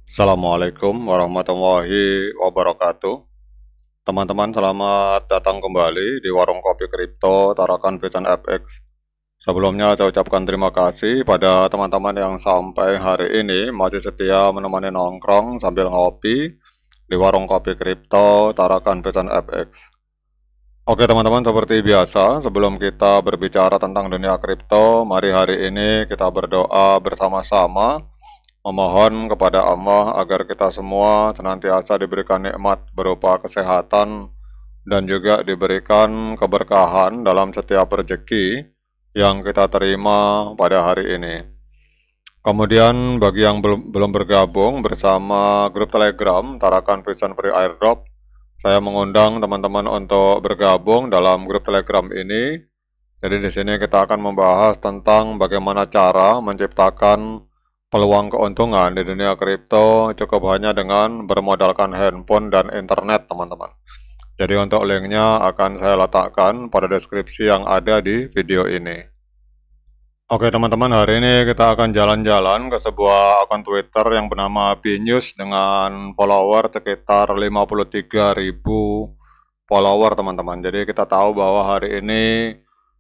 Assalamualaikum warahmatullahi wabarakatuh. Teman-teman, selamat datang kembali di Warung Kopi Kripto Tarakan Vision FX. Sebelumnya saya ucapkan terima kasih pada teman-teman yang sampai hari ini masih setia menemani nongkrong sambil ngopi di Warung Kopi Kripto Tarakan Vision FX. Oke teman-teman, seperti biasa sebelum kita berbicara tentang dunia kripto, mari hari ini kita berdoa bersama-sama memohon kepada Allah agar kita semua senantiasa diberikan nikmat berupa kesehatan dan juga diberikan keberkahan dalam setiap rezeki yang kita terima pada hari ini. Kemudian bagi yang belum bergabung bersama grup Telegram Tarakan Vision Free Airdrop, saya mengundang teman-teman untuk bergabung dalam grup Telegram ini. Jadi di sini kita akan membahas tentang bagaimana cara menciptakan peluang keuntungan di dunia kripto cukup hanya dengan bermodalkan handphone dan internet, teman-teman. Jadi untuk linknya akan saya letakkan pada deskripsi yang ada di video ini. Oke teman-teman, hari ini kita akan jalan-jalan ke sebuah akun Twitter yang bernama BNews dengan follower sekitar 53.000 follower, teman-teman. Jadi kita tahu bahwa hari ini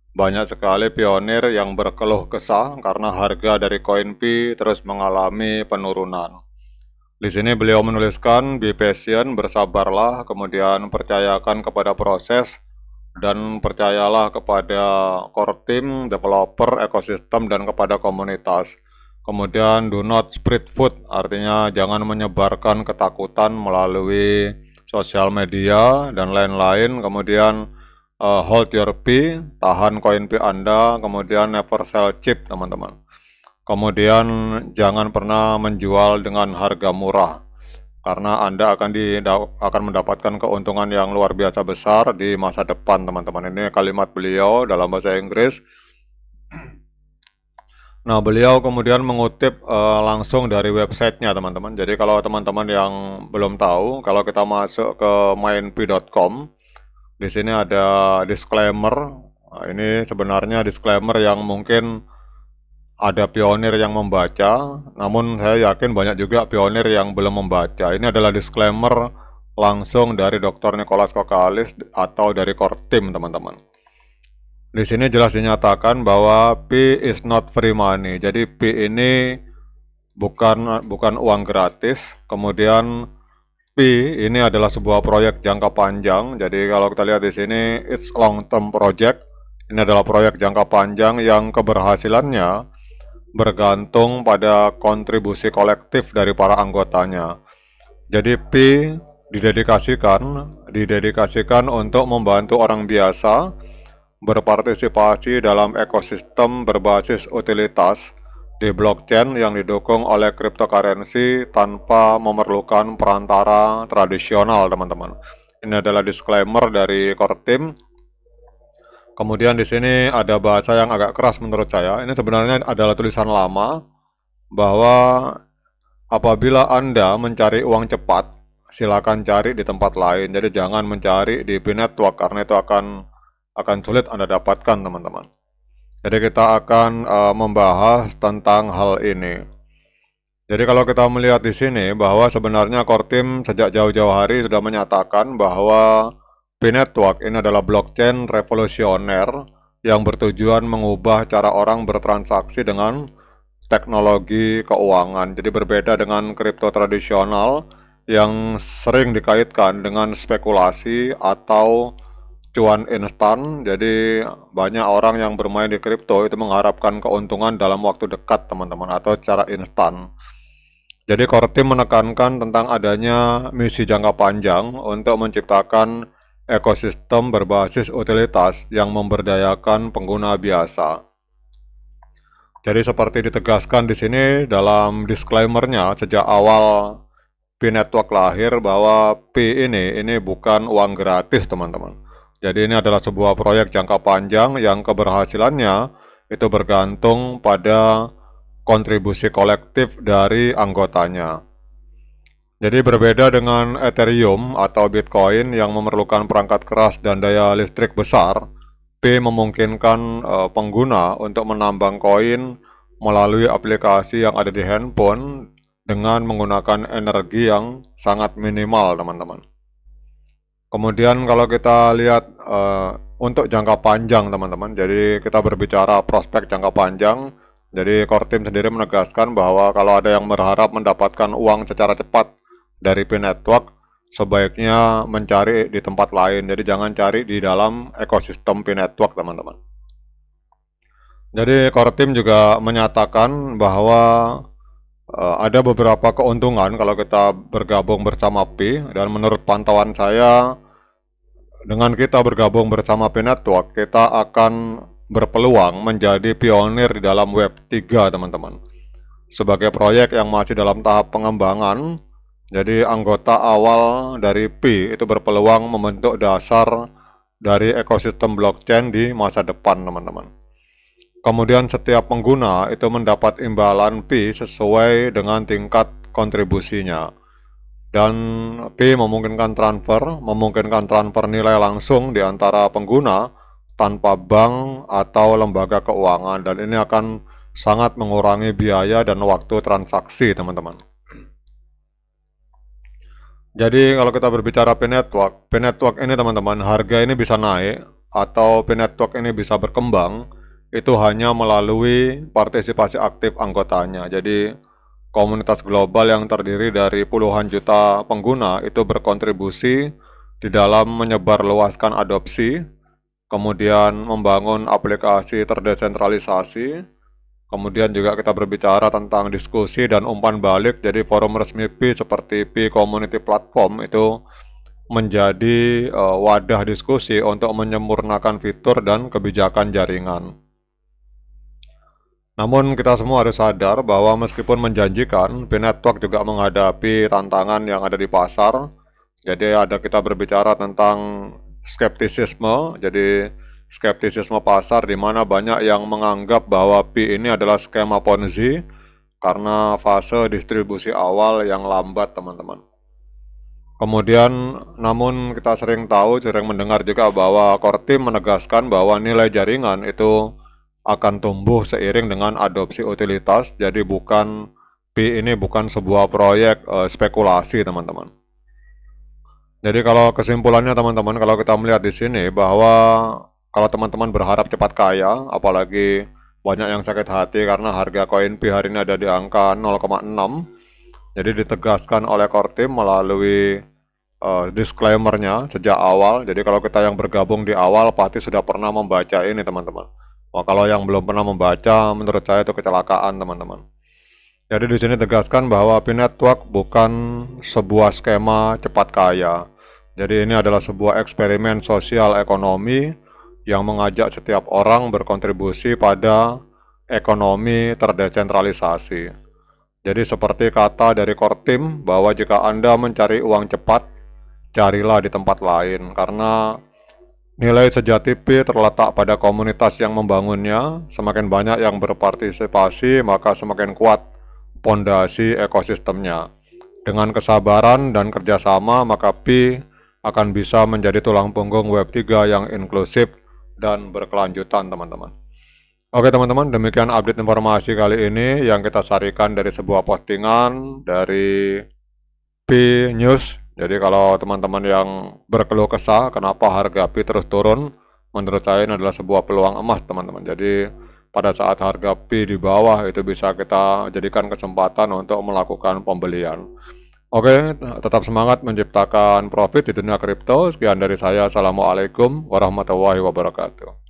banyak sekali pionir yang berkeluh kesah karena harga dari koin Pi terus mengalami penurunan. Di sini beliau menuliskan, be patient, bersabarlah, kemudian percayakan kepada proses, dan percayalah kepada core team, developer, ekosistem, dan kepada komunitas. Kemudian do not spread food, artinya jangan menyebarkan ketakutan melalui sosial media dan lain-lain. Kemudian hold your P, tahan koin P Anda, kemudian never sell cheap, teman-teman. Kemudian jangan pernah menjual dengan harga murah, karena Anda akan mendapatkan keuntungan yang luar biasa besar di masa depan, teman-teman. Ini kalimat beliau dalam bahasa Inggris. Nah, beliau kemudian mengutip langsung dari websitenya, teman-teman. Jadi kalau teman-teman yang belum tahu, kalau kita masuk ke mainp.com, di sini ada disclaimer. Nah, ini sebenarnya disclaimer yang mungkin ada pionir yang membaca, namun saya yakin banyak juga pionir yang belum membaca. Ini adalah disclaimer langsung dari Dr. Nicholas Kokalis atau dari core team, teman-teman. Di sini jelas dinyatakan bahwa P is not free money. Jadi P ini bukan uang gratis. Kemudian P ini adalah sebuah proyek jangka panjang. Jadi kalau kita lihat di sini, it's long term project. Ini adalah proyek jangka panjang yang keberhasilannya bergantung pada kontribusi kolektif dari para anggotanya. Jadi P didedikasikan untuk membantu orang biasa berpartisipasi dalam ekosistem berbasis utilitas di blockchain yang didukung oleh cryptocurrency tanpa memerlukan perantara tradisional, teman-teman. Ini adalah disclaimer dari core team. Kemudian di sini ada bahasa yang agak keras menurut saya. Ini sebenarnya adalah tulisan lama bahwa apabila Anda mencari uang cepat, silakan cari di tempat lain. Jadi jangan mencari di Binetwork karena itu akan sulit Anda dapatkan, teman-teman. Jadi kita akan membahas tentang hal ini. Jadi kalau kita melihat di sini bahwa sebenarnya core team sejak jauh-jauh hari sudah menyatakan bahwa Binetwork ini adalah blockchain revolusioner yang bertujuan mengubah cara orang bertransaksi dengan teknologi keuangan. Jadi berbeda dengan kripto tradisional yang sering dikaitkan dengan spekulasi atau cuan instan. Jadi banyak orang yang bermain di kripto itu mengharapkan keuntungan dalam waktu dekat, teman-teman, atau secara instan. Jadi core team menekankan tentang adanya misi jangka panjang untuk menciptakan ekosistem berbasis utilitas yang memberdayakan pengguna biasa. Jadi seperti ditegaskan di sini dalam disclaimer-nya sejak awal Binetwork lahir bahwa P ini bukan uang gratis, teman-teman. Jadi ini adalah sebuah proyek jangka panjang yang keberhasilannya itu bergantung pada kontribusi kolektif dari anggotanya. Jadi berbeda dengan Ethereum atau Bitcoin yang memerlukan perangkat keras dan daya listrik besar, P memungkinkan pengguna untuk menambang koin melalui aplikasi yang ada di handphone dengan menggunakan energi yang sangat minimal, teman-teman. Kemudian kalau kita lihat untuk jangka panjang, teman-teman, jadi kita berbicara prospek jangka panjang. Jadi core team sendiri menegaskan bahwa kalau ada yang berharap mendapatkan uang secara cepat dari Pi Network, sebaiknya mencari di tempat lain. Jadi jangan cari di dalam ekosistem Pi Network, teman-teman. Jadi core team juga menyatakan bahwa ada beberapa keuntungan kalau kita bergabung bersama Pi, dan menurut pantauan saya, dengan kita bergabung bersama Pi Network, kita akan berpeluang menjadi pionir di dalam Web 3, teman-teman. Sebagai proyek yang masih dalam tahap pengembangan, jadi anggota awal dari Pi itu berpeluang membentuk dasar dari ekosistem blockchain di masa depan, teman-teman. Kemudian setiap pengguna itu mendapat imbalan Pi sesuai dengan tingkat kontribusinya. Dan Pi memungkinkan transfer nilai langsung di antara pengguna tanpa bank atau lembaga keuangan, dan ini akan sangat mengurangi biaya dan waktu transaksi, teman-teman. Jadi kalau kita berbicara Pi Network ini, teman-teman, harga ini bisa naik atau Pi Network ini bisa berkembang itu hanya melalui partisipasi aktif anggotanya. Jadi komunitas global yang terdiri dari puluhan juta pengguna itu berkontribusi di dalam menyebarluaskan adopsi, kemudian membangun aplikasi terdesentralisasi, kemudian juga kita berbicara tentang diskusi dan umpan balik. Jadi forum resmi Pi seperti Pi Community Platform itu menjadi wadah diskusi untuk menyempurnakan fitur dan kebijakan jaringan. Namun kita semua harus sadar bahwa meskipun menjanjikan, Pi Network juga menghadapi tantangan yang ada di pasar. Jadi kita berbicara tentang skeptisisme. Jadi skeptisisme pasar di mana banyak yang menganggap bahwa Pi ini adalah skema Ponzi karena fase distribusi awal yang lambat, teman-teman. Kemudian, namun kita sering mendengar juga bahwa core team menegaskan bahwa nilai jaringan itu akan tumbuh seiring dengan adopsi utilitas. Jadi Pi ini bukan sebuah proyek spekulasi, teman-teman. Jadi kalau kesimpulannya, teman-teman, kalau kita melihat di sini bahwa kalau teman-teman berharap cepat kaya, apalagi banyak yang sakit hati karena harga koin Pi hari ini ada di angka 0,6. Jadi ditegaskan oleh core team melalui disclaimer-nya sejak awal. Jadi kalau kita yang bergabung di awal pasti sudah pernah membaca ini, teman-teman. Kalau yang belum pernah membaca, menurut saya itu kecelakaan, teman-teman. Jadi di sini tegaskan bahwa Pi Network bukan sebuah skema cepat kaya. Jadi ini adalah sebuah eksperimen sosial ekonomi yang mengajak setiap orang berkontribusi pada ekonomi terdesentralisasi. Jadi seperti kata dari core team bahwa jika Anda mencari uang cepat, carilah di tempat lain, karena nilai sejati Pi terletak pada komunitas yang membangunnya. Semakin banyak yang berpartisipasi, maka semakin kuat pondasi ekosistemnya. Dengan kesabaran dan kerjasama, maka Pi akan bisa menjadi tulang punggung Web 3 yang inklusif dan berkelanjutan, teman-teman. Oke, teman-teman, demikian update informasi kali ini yang kita sarikan dari sebuah postingan dari Pi News. Jadi kalau teman-teman yang berkeluh kesah kenapa harga Pi terus turun, menurut saya ini adalah sebuah peluang emas, teman-teman. Jadi pada saat harga Pi di bawah itu bisa kita jadikan kesempatan untuk melakukan pembelian. Oke, tetap semangat menciptakan profit di dunia kripto. Sekian dari saya. Assalamualaikum warahmatullahi wabarakatuh.